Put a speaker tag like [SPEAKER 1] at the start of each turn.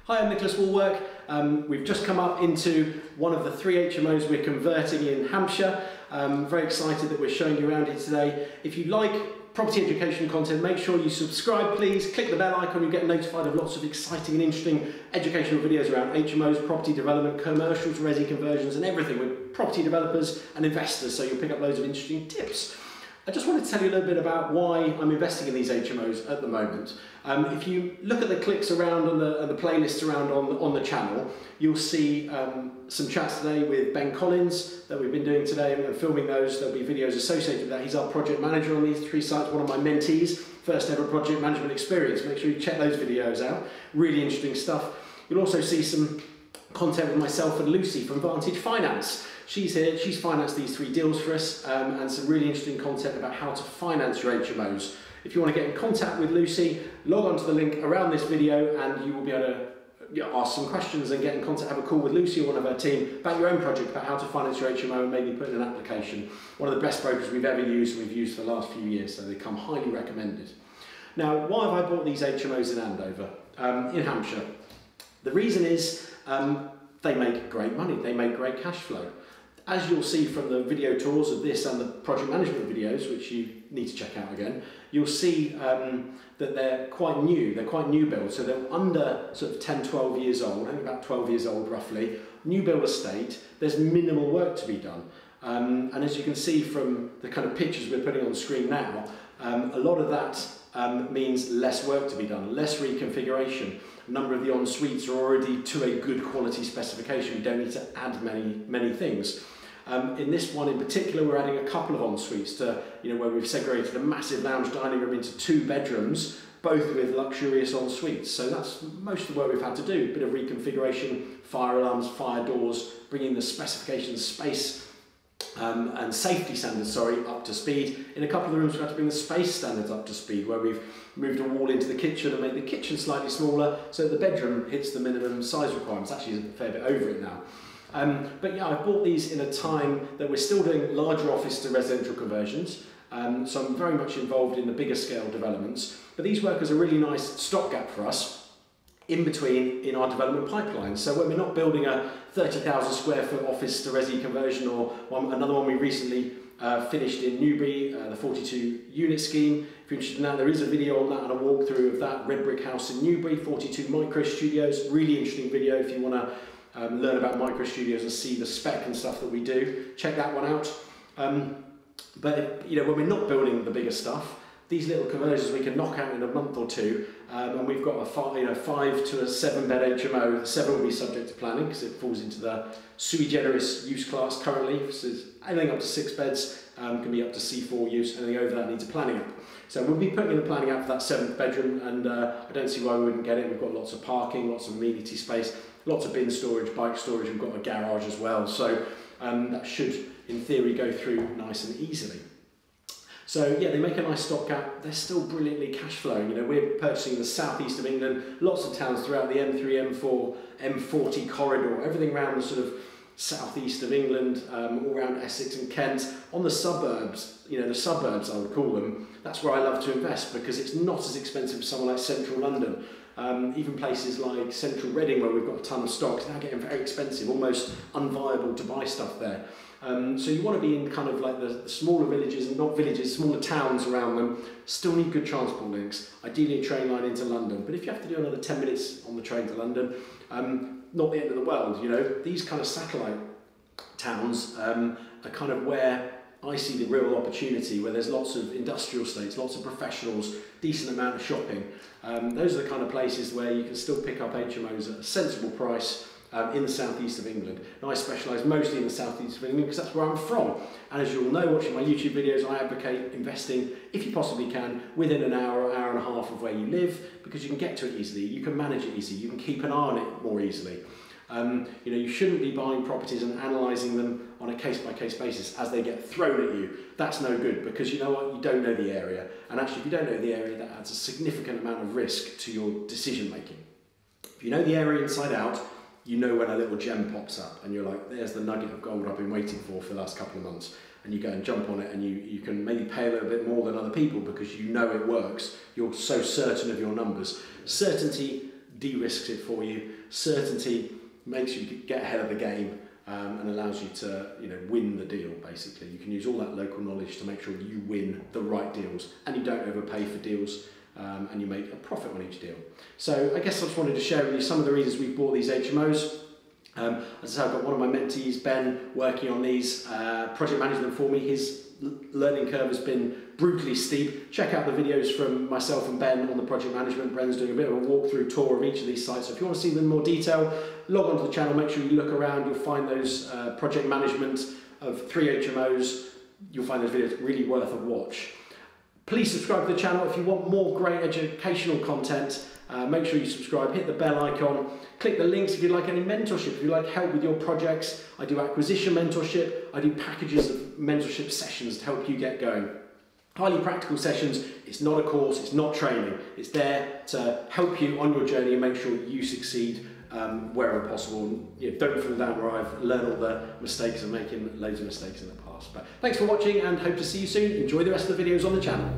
[SPEAKER 1] Hi, I'm Nicholas Wallwork. We've just come up into one of the 3 HMOs we're converting in Hampshire. Very excited that we're showing you around here today. If you like property education content, make sure you subscribe, please. Click the bell icon, you get notified of lots of exciting and interesting educational videos around HMOs, property development, commercials, resi conversions, and everything with property developers and investors, so you'll pick up loads of interesting tips. I just wanted to tell you a little bit about why I'm investing in these HMOs at the moment. If you look at the clicks around on the playlists around on the channel, you'll see some chats today with Ben Collins that we've been doing today and filming those. There'll be videos associated with that. He's our project manager on these 3 sites, one of my mentees, first ever project management experience. Make sure you check those videos out. Really interesting stuff. You'll also see some content with myself and Lucy from Vantage Finance. She's here, she's financed these 3 deals for us, and some really interesting content about how to finance your HMOs. If you want to get in contact with Lucy, log on to the link around this video and you will be able to ask some questions and get in contact, have a call with Lucy or one of her team about your own project, about how to finance your HMO and maybe put in an application. One of the best brokers we've ever used and we've used for the last few years, so they come highly recommended. Now, why have I bought these HMOs in Andover, in Hampshire? The reason is they make great money, they make great cash flow. As you'll see from the video tours of this and the project management videos, which you need to check out again, you'll see that they're quite new builds, so they're under sort of 10, 12 years old, only about 12 years old roughly, new build estate. There's minimal work to be done. And as you can see from the kind of pictures we're putting on screen now, a lot of that means less work to be done, less reconfiguration. A number of the en-suites are already to a good quality specification. You don't need to add many things. In this one in particular, we're adding a couple of en-suites to, where we've segregated a massive lounge dining room into 2 bedrooms, both with luxurious en-suites. So that's most of the work we've had to do. A bit of reconfiguration, fire alarms, fire doors, bringing the specifications, space and safety standards, up to speed. In a couple of the rooms, we've had to bring the space standards up to speed, where we've moved a wall into the kitchen and made the kitchen slightly smaller, so the bedroom hits the minimum size requirements. Actually, it's a fair bit over it now. But yeah, I've bought these in a time that we're still doing larger office to residential conversions, so I'm very much involved in the bigger scale developments. But these work as a really nice stopgap for us in between in our development pipeline. So when we're not building a 30,000 square foot office to resi conversion, or another one we recently finished in Newbury, the 42 unit scheme. If you're interested in that, there is a video on that and a walkthrough of that red brick house in Newbury, 42 micro studios. Really interesting video if you want to learn about micro studios and see the spec and stuff that we do. Check that one out. But when we're not building the bigger stuff, these little conversions we can knock out in a month or 2, and we've got a 5 to a 7 bed HMO. The 7 will be subject to planning because it falls into the sui generis use class currently. So anything up to 6 beds can be up to C4 use. Anything over that needs a planning app. So we'll be putting in a planning app for that 7th bedroom, and I don't see why we wouldn't get it. We've got lots of parking, lots of amenity space, lots of bin storage, bike storage. We've got a garage as well, so that should, in theory, go through nice and easily. So yeah, they make a nice stopgap. They're still brilliantly cash flowing. We're purchasing in the southeast of England, lots of towns throughout the M3, M4, M40 corridor, everything around the sort of southeast of England, all around Essex and Kent, on the suburbs, the suburbs I would call them. That's where I love to invest because it's not as expensive as somewhere like central London. Even places like central Reading, where we've got a ton of stock, it's now getting very expensive, almost unviable to buy stuff there. So you want to be in kind of like the smaller villages, and not villages, smaller towns around them. Still need good transport links, ideally a train line into London. But if you have to do another 10 minutes on the train to London, not the end of the world. These kind of satellite towns are kind of where I see the real opportunity, where there's lots of industrial estates, lots of professionals, decent amount of shopping. Those are the kind of places where you can still pick up HMOs at a sensible price in the southeast of England. Now I specialise mostly in the southeast of England because that's where I'm from. And as you'll know, watching my YouTube videos, I advocate investing, if you possibly can, within an hour or hour and a half of where you live, because you can get to it easily, you can manage it easily, you can keep an eye on it more easily. You shouldn't be buying properties and analysing them on a case-by-case basis as they get thrown at you. That's no good, because you know what, you don't know the area. And actually, if you don't know the area, that adds a significant amount of risk to your decision making. If you know the area inside out, you know when a little gem pops up and you're like, there's the nugget of gold I've been waiting for the last couple of months, and you go and jump on it, and you can maybe pay a little bit more than other people because you know it works. You're so certain of your numbers. Certainty de-risks it for you. Certainty makes you get ahead of the game and allows you to win the deal, basically. You can use all that local knowledge to make sure you win the right deals and you don't overpay for deals and you make a profit on each deal. So I guess I just wanted to share with you some of the reasons we bought these HMOs. As I said, I've got one of my mentees, Ben, working on these project management for me. His learning curve has been brutally steep. Check out the videos from myself and Ben on the project management. Ben's doing a bit of a walkthrough tour of each of these sites. So if you want to see them in more detail, log onto the channel, make sure you look around. You'll find those project management of 3 HMOs. You'll find those videos really worth a watch. Please subscribe to the channel if you want more great educational content. Make sure you subscribe, hit the bell icon, click the links if you'd like any mentorship, if you'd like help with your projects. I do acquisition mentorship, I do packages of mentorship sessions to help you get going. Highly practical sessions. It's not a course, it's not training. It's there to help you on your journey and make sure you succeed wherever possible. Don't fall down where I've learned all the mistakes of making loads of mistakes in the past. But thanks for watching and hope to see you soon. Enjoy the rest of the videos on the channel.